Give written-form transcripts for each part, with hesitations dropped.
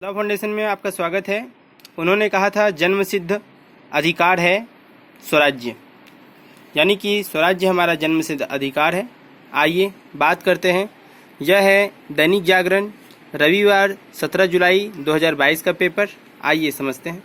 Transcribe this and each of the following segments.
Love foundation में आपका स्वागत है। उन्होंने कहा था जन्म सिद्ध अधिकार है स्वराज्य, यानी कि स्वराज्य हमारा जन्म सिद्ध अधिकार है। आइए बात करते हैं। यह है दैनिक जागरण रविवार 17 जुलाई 2022 का पेपर। आइए समझते हैं।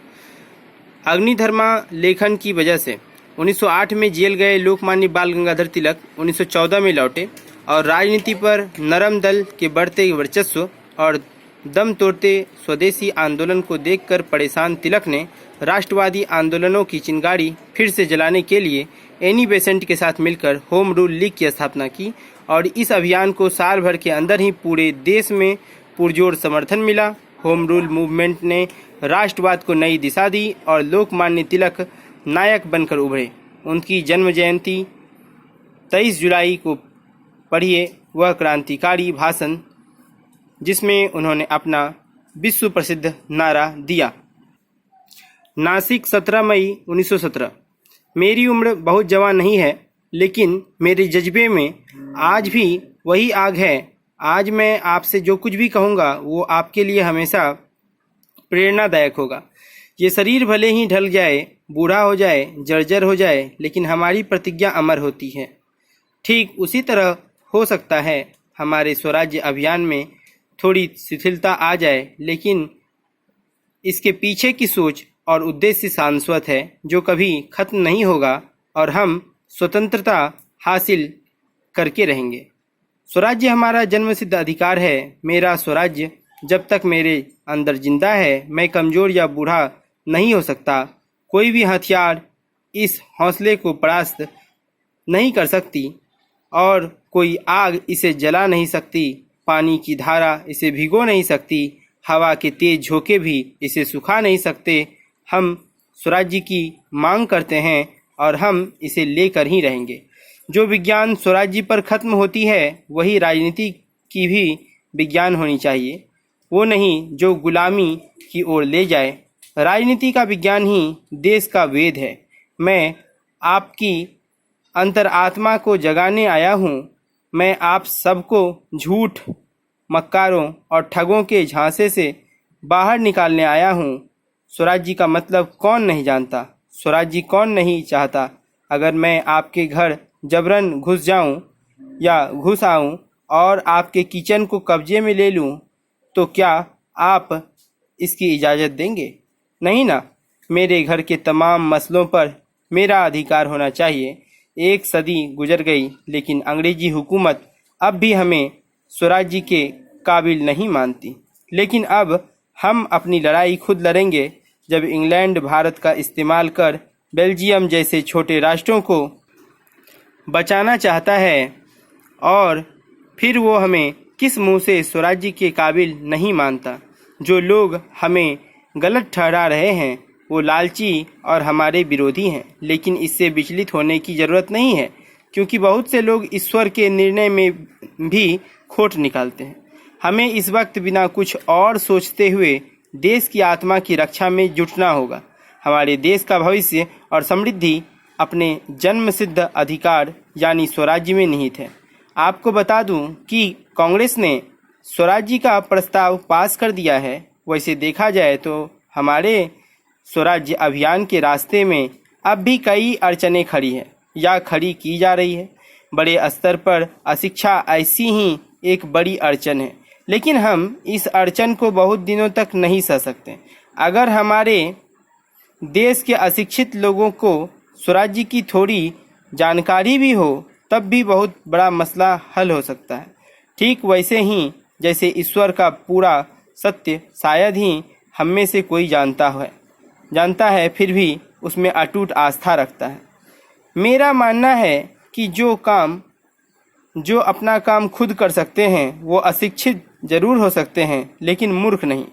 अग्निधर्मा लेखन की वजह से 1908 में जेल गए लोकमान्य बाल गंगाधर तिलक 1914 में लौटे और राजनीति पर नरम दल के बढ़ते वर्चस्व और दम तोड़ते स्वदेशी आंदोलन को देखकर परेशान तिलक ने राष्ट्रवादी आंदोलनों की चिंगारी फिर से जलाने के लिए एनी बेसेंट के साथ मिलकर होम रूल लीग की स्थापना की और इस अभियान को साल भर के अंदर ही पूरे देश में पुरजोर समर्थन मिला। होम रूल मूवमेंट ने राष्ट्रवाद को नई दिशा दी और लोकमान्य तिलक नायक बनकर उभरे। उनकी जन्म जयंती 23 जुलाई को पढ़िए वह क्रांतिकारी भाषण जिसमें उन्होंने अपना विश्व प्रसिद्ध नारा दिया। नासिक 17 मई 1917। मेरी उम्र बहुत जवान नहीं है, लेकिन मेरे जज्बे में आज भी वही आग है। आज मैं आपसे जो कुछ भी कहूँगा वो आपके लिए हमेशा प्रेरणादायक होगा। ये शरीर भले ही ढल जाए, बूढ़ा हो जाए, जर्जर हो जाए, लेकिन हमारी प्रतिज्ञा अमर होती है। ठीक उसी तरह हो सकता है हमारे स्वराज्य अभियान में थोड़ी शिथिलता आ जाए, लेकिन इसके पीछे की सोच और उद्देश्य शाश्वत है जो कभी खत्म नहीं होगा और हम स्वतंत्रता हासिल करके रहेंगे। स्वराज्य हमारा जन्मसिद्ध अधिकार है। मेरा स्वराज्य जब तक मेरे अंदर जिंदा है, मैं कमजोर या बूढ़ा नहीं हो सकता। कोई भी हथियार इस हौसले को परास्त नहीं कर सकती और कोई आग इसे जला नहीं सकती। पानी की धारा इसे भिगो नहीं सकती। हवा के तेज झोंके भी इसे सुखा नहीं सकते। हम स्वराज्य की मांग करते हैं और हम इसे लेकर ही रहेंगे। जो विज्ञान स्वराज्य पर खत्म होती है वही राजनीति की भी विज्ञान होनी चाहिए, वो नहीं जो गुलामी की ओर ले जाए। राजनीति का विज्ञान ही देश का वेद है। मैं आपकी अंतरात्मा को जगाने आया हूँ। मैं आप सबको झूठ, मक्कारों और ठगों के झांसे से बाहर निकालने आया हूँ। स्वराज्य का मतलब कौन नहीं जानता? स्वराज्य कौन नहीं चाहता? अगर मैं आपके घर जबरन घुस जाऊं या घुस आऊं और आपके किचन को कब्जे में ले लूं, तो क्या आप इसकी इजाज़त देंगे? नहीं ना। मेरे घर के तमाम मसलों पर मेरा अधिकार होना चाहिए। एक सदी गुजर गई, लेकिन अंग्रेजी हुकूमत अब भी हमें स्वराज्य के काबिल नहीं मानती। लेकिन अब हम अपनी लड़ाई खुद लड़ेंगे। जब इंग्लैंड भारत का इस्तेमाल कर बेल्जियम जैसे छोटे राष्ट्रों को बचाना चाहता है, और फिर वो हमें किस मुंह से स्वराज्य के काबिल नहीं मानता? जो लोग हमें गलत ठहरा रहे हैं वो लालची और हमारे विरोधी हैं। लेकिन इससे विचलित होने की ज़रूरत नहीं है, क्योंकि बहुत से लोग ईश्वर के निर्णय में भी खोट निकालते हैं। हमें इस वक्त बिना कुछ और सोचते हुए देश की आत्मा की रक्षा में जुटना होगा। हमारे देश का भविष्य और समृद्धि अपने जन्म सिद्ध अधिकार यानी स्वराज्य में निहित है। आपको बता दूं कि कांग्रेस ने स्वराज्य का प्रस्ताव पास कर दिया है। वैसे देखा जाए तो हमारे स्वराज्य अभियान के रास्ते में अब भी कई अड़चनें खड़ी है या खड़ी की जा रही है। बड़े स्तर पर अशिक्षा ऐसी ही एक बड़ी अड़चन है, लेकिन हम इस अड़चन को बहुत दिनों तक नहीं सह सकते। अगर हमारे देश के अशिक्षित लोगों को स्वराज्य की थोड़ी जानकारी भी हो, तब भी बहुत बड़ा मसला हल हो सकता है। ठीक वैसे ही जैसे ईश्वर का पूरा सत्य शायद ही हम में से कोई जानता है, फिर भी उसमें अटूट आस्था रखता है। मेरा मानना है कि जो अपना काम खुद कर सकते हैं वो अशिक्षित जरूर हो सकते हैं, लेकिन मूर्ख नहीं।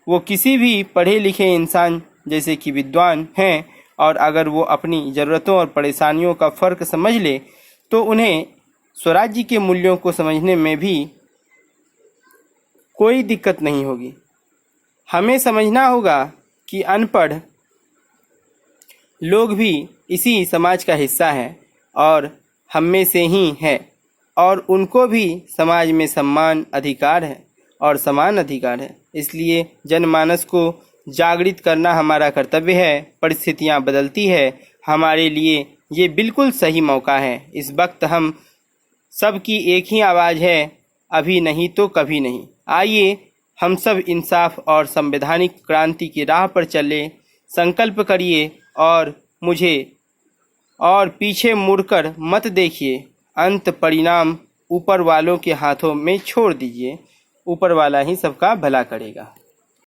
वो किसी भी पढ़े लिखे इंसान जैसे कि विद्वान हैं, और अगर वो अपनी ज़रूरतों और परेशानियों का फ़र्क समझ ले तो उन्हें स्वराज्य के मूल्यों को समझने में भी कोई दिक्कत नहीं होगी। हमें समझना होगा कि अनपढ़ लोग भी इसी समाज का हिस्सा हैं और हम में से ही हैं, और उनको भी समाज में सम्मान अधिकार है और समान अधिकार है। इसलिए जनमानस को जागृत करना हमारा कर्तव्य है। परिस्थितियां बदलती है, हमारे लिए ये बिल्कुल सही मौका है। इस वक्त हम सबकी एक ही आवाज़ है, अभी नहीं तो कभी नहीं। आइए हम सब इंसाफ और संवैधानिक क्रांति की राह पर चले। संकल्प करिए और मुझे और पीछे मुड़कर मत देखिए। अंत परिणाम ऊपर वालों के हाथों में छोड़ दीजिए। ऊपर वाला ही सबका भला करेगा।